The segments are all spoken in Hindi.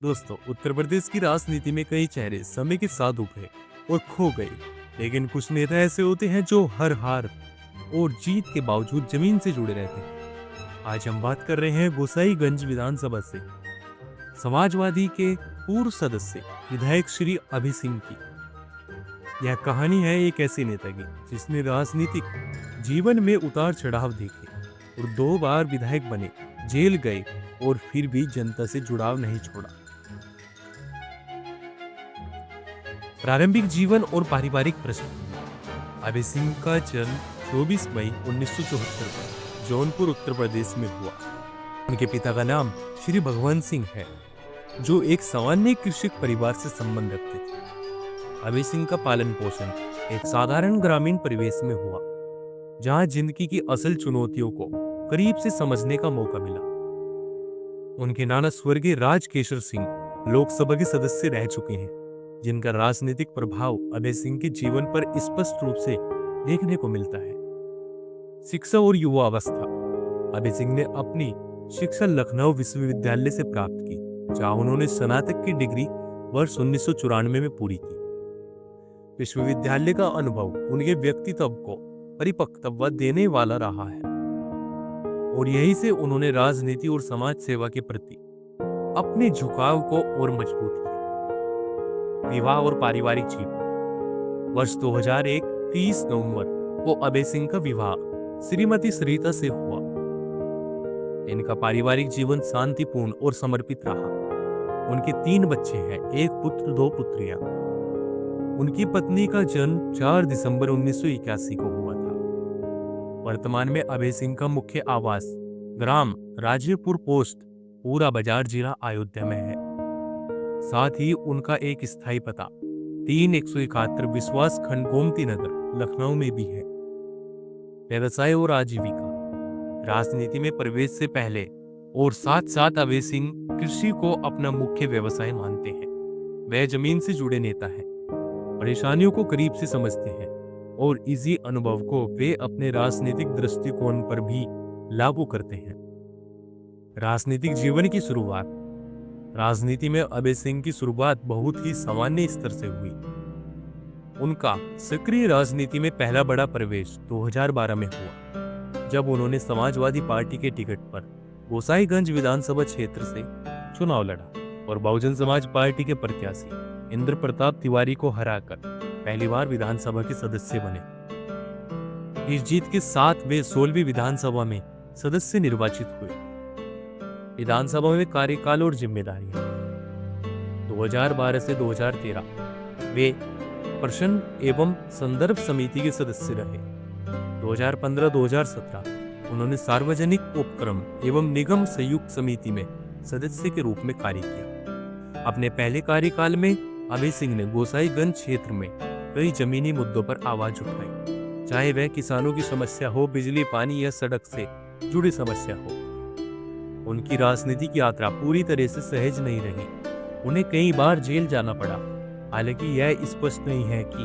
दोस्तों, उत्तर प्रदेश की राजनीति में कई चेहरे समय के साथ उभरे और खो गए। लेकिन कुछ नेता ऐसे होते हैं जो हर हार और जीत के बावजूद जमीन से जुड़े रहते हैं। आज हम बात कर रहे हैं गोसाईगंज विधानसभा से समाजवादी के पूर्व सदस्य विधायक श्री अभय सिंह की। यह कहानी है एक ऐसे नेता की जिसने राजनीतिक जीवन में उतार चढ़ाव देखे और 2 बार विधायक बने, जेल गए और फिर भी जनता से जुड़ाव नहीं छोड़ा। प्रारंभिक जीवन और पारिवारिक प्रश्न। अभय सिंह का जन्म 24 मई 1974 को जौनपुर उत्तर प्रदेश में हुआ। उनके पिता का नाम श्री भगवान सिंह है, जो एक सामान्य कृषक परिवार से संबंध रखते थे। अभय सिंह का पालन पोषण एक साधारण ग्रामीण परिवेश में हुआ, जहां जिंदगी की असल चुनौतियों को करीब से समझने का मौका मिला। उनके नाना स्वर्गीय राजकेशर सिंह लोकसभा के सदस्य रह चुके हैं, जिनका राजनीतिक प्रभाव अभय सिंह के जीवन पर स्पष्ट रूप से देखने को मिलता है। शिक्षा और युवा अवस्था। अभय सिंह ने अपनी शिक्षा लखनऊ विश्वविद्यालय से प्राप्त की, जहां उन्होंने स्नातक की डिग्री वर्ष 1994 में पूरी की। विश्वविद्यालय का अनुभव उनके व्यक्तित्व को परिपक्वता देने वाला रहा है और यहीं से उन्होंने राजनीति और समाज सेवा के प्रति अपने झुकाव को और मजबूत किया। विवाह और पारिवारिक जीवन। वर्ष 2001 30 नवंबर को अभय सिंह का विवाह श्रीमती सरिता से हुआ। इनका पारिवारिक जीवन शांतिपूर्ण और समर्पित रहा। उनके 3 बच्चे हैं, 1 पुत्र 2 पुत्रियां। उनकी पत्नी का जन्म 4 दिसंबर 1981 को हुआ था। वर्तमान में अभय सिंह का मुख्य आवास ग्राम राजेपुर पोस्ट, पूरा बाजार जिला अयोध्या में है। साथ ही उनका एक स्थायी पता 3171 विश्वास खंड गोमती नगर लखनऊ में भी है। व्यवसाय और आजीविका। राजनीति में प्रवेश से पहले और साथ साथ अभय सिंह कृषि को अपना मुख्य व्यवसाय मानते हैं। वह जमीन से जुड़े नेता हैं, परेशानियों को करीब से समझते हैं और इसी अनुभव को वे अपने राजनीतिक दृष्टिकोण पर भी लागू करते हैं। राजनीतिक जीवन की शुरुआत। राजनीति में अभय सिंह की शुरुआत बहुत ही सामान्य स्तर से हुई। उनका सक्रिय राजनीति में पहला बड़ा प्रवेश 2012 में हुआ, जब उन्होंने समाजवादी पार्टी के टिकट पर गोसाईगंज विधानसभा क्षेत्र से चुनाव लड़ा और बहुजन समाज पार्टी के प्रत्याशी इंद्र प्रताप तिवारी को हराकर पहली बार विधानसभा के सदस्य बने। इस जीत के साथ वे 16वीं विधानसभा में सदस्य निर्वाचित हुए। विधानसभा में कार्यकाल और जिम्मेदारियां। 2012 से 2013 वे प्रश्न एवं संदर्भ समिति के सदस्य रहे। 2015-2017 उन्होंने सार्वजनिक उपक्रम एवं निगम संयुक्त समिति में सदस्य के रूप में कार्य किया। अपने पहले कार्यकाल में अभय सिंह ने गोसाईगंज क्षेत्र में कई जमीनी मुद्दों पर आवाज उठाई, चाहे वह किसानों की समस्या हो, बिजली पानी या सड़क से जुड़ी समस्या हो। उनकी राजनीतिक यात्रा पूरी तरह से सहज नहीं रही। उन्हें कई बार जेल जाना पड़ा। हालांकि यह स्पष्ट नहीं है कि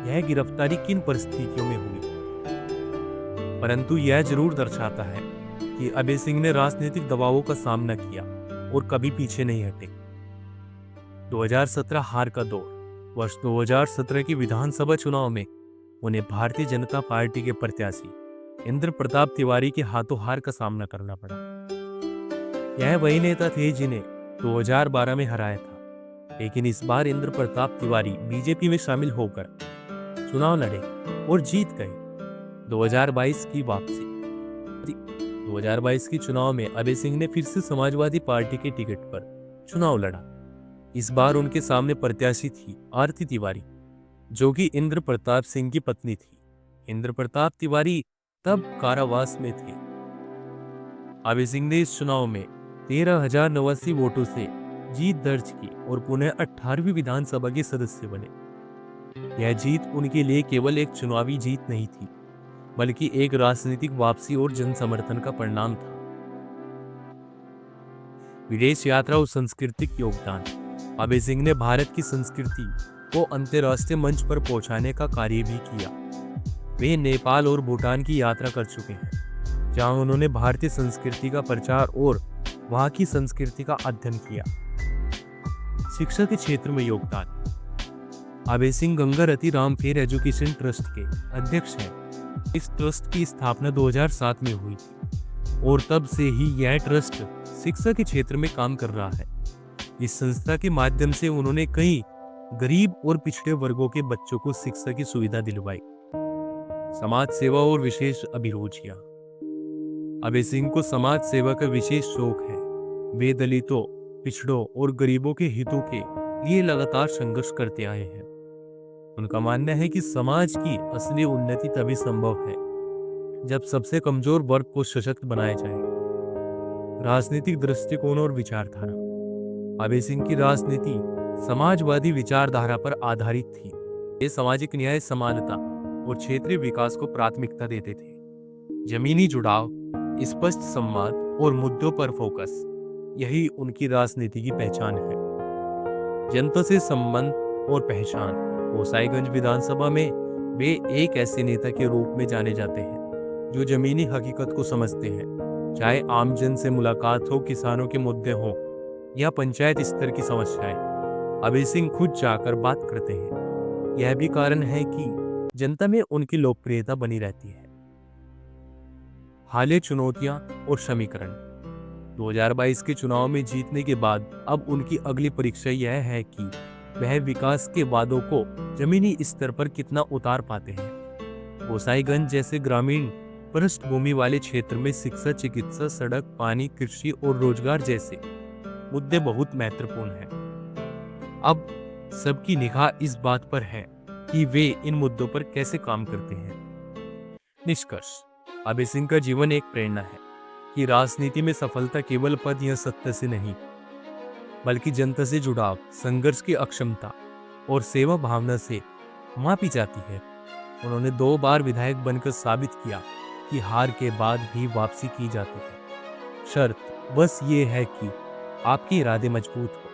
यह गिरफ्तारी किन परिस्थितियों में हुई, परंतु यह जरूर दर्शाता है कि अभय सिंह ने राजनीतिक दबावों का सामना किया और कभी पीछे नहीं हटे। 2017 हार का दौर। वर्ष 2017 की विधानसभा चुनाव में उन्हें भारतीय जनता पार्टी के प्रत्याशी इंद्र प्रताप तिवारी के हाथों हार का सामना करना पड़ा। यह वही नेता थे जिन्हें 2012 में हराया था, लेकिन इस बार इंद्र प्रताप तिवारी बीजेपी में शामिल होकर चुनाव लड़े और जीत गए। 2022 की वापसी। 2022 के चुनाव में अभय सिंह ने फिर से समाजवादी पार्टी के टिकट पर चुनाव लड़ा। इस बार उनके सामने प्रत्याशी थी आरती तिवारी, जो कि इंद्र प्रताप सिंह की पत्नी थी। इंद्र प्रताप तिवारी तब कारावास में थे। अभय सिंह ने इस चुनाव में 13,089 वोटों से जीत दर्ज की और पुनः 18वीं विधानसभा के सदस्य बने। यह जीत उनके लिए केवल एक चुनावी जीत नहीं थी, बल्कि एक राजनीतिक वापसी और जन समर्थन का परिणाम था। विदेश यात्रा और सांस्कृतिक योगदान। अभय सिंह ने भारत की संस्कृति को अंतर्राष्ट्रीय मंच पर पहुंचाने का कार्य भी किया। वे नेपाल और भूटान की यात्रा कर चुके हैं, जहां उन्होंने भारतीय संस्कृति का प्रचार और वहां की संस्कृति का अध्ययन किया। शिक्षा के क्षेत्र में योगदान। अभय सिंह गंगारती रामफेर एजुकेशन ट्रस्ट के अध्यक्ष हैं। इस ट्रस्ट की स्थापना 2007 में हुई थी और तब से ही यह ट्रस्ट शिक्षा के क्षेत्र में काम कर रहा है। इस संस्था के माध्यम से उन्होंने कई गरीब और पिछड़े वर्गों के बच्चों को शिक्षा की सुविधा दिलवाई। समाज सेवा और विशेष अभिरुचियां। अभय सिंह को समाज सेवा का विशेष शौक है। वे दलितों, पिछड़ों और गरीबों के हितों के लिए लगातार संघर्ष करते आए हैं। उनका मानना है कि समाज की असली उन्नति तभी संभव है जब सबसे कमजोर वर्ग को सशक्त बनाया जाए। राजनीतिक दृष्टिकोण और विचारधारा। अभय सिंह की राजनीति समाजवादी विचारधारा पर आधारित थी। ये सामाजिक न्याय, समानता और क्षेत्रीय विकास को प्राथमिकता देते थे। जमीनी जुड़ाव, स्पष्ट संवाद और मुद्दों पर फोकस, यही उनकी राजनीति की पहचान है। जनता से संबंध और पहचान। गोसाईगंज विधानसभा में वे एक ऐसे नेता के रूप में जाने जाते हैं जो जमीनी हकीकत को समझते हैं। चाहे आमजन से मुलाकात हो, किसानों के मुद्दे हो या पंचायत स्तर की समस्याएं, अभय सिंह खुद जाकर बात करते हैं। यह भी कारण है कि जनता में उनकी लोकप्रियता बनी रहती है। हालिया चुनौतियां और समीकरण। 2022 के चुनाव में जीतने के बाद अब उनकी अगली परीक्षा यह है कि वह विकास के वादों को जमीनी स्तर पर कितना उतार पाते हैं। गोसाईगंज जैसे ग्रामीण पृष्ठभूमि वाले क्षेत्र में शिक्षा, चिकित्सा, सड़क, पानी, कृषि और रोजगार जैसे मुद्दे बहुत महत्वपूर्ण हैं। अब सबकी निगाह इस बात पर है कि वे इन मुद्दों पर कैसे काम करते हैं। निष्कर्ष। अभय सिंह का जीवन एक प्रेरणा है कि राजनीति में सफलता केवल पद या सत्ता से नहीं, बल्कि जनता से जुड़ाव, संघर्ष की अक्षमता और सेवा भावना से मापी जाती है। उन्होंने 2 बार विधायक बनकर साबित किया कि हार के बाद भी वापसी की जाती है। शर्त बस ये है कि आपके इरादे मजबूत हो।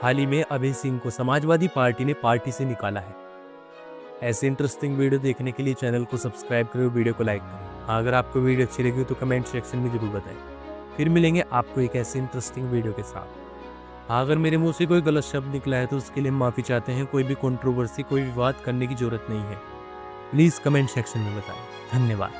हाल ही में अभय सिंह को समाजवादी पार्टी ने पार्टी से निकाला है। ऐसे इंटरेस्टिंग वीडियो देखने के लिए चैनल को सब्सक्राइब करें, वीडियो को लाइक करें। अगर आपको वीडियो अच्छी लगी तो कमेंट सेक्शन में जरूर बताएं। फिर मिलेंगे आपको एक ऐसे इंटरेस्टिंग वीडियो के साथ। अगर मेरे मुंह से कोई गलत शब्द निकला है तो उसके लिए माफ़ी चाहते हैं। कोई भी कंट्रोवर्सी, कोई विवाद करने की जरूरत नहीं है। प्लीज़ कमेंट सेक्शन में बताएं। धन्यवाद।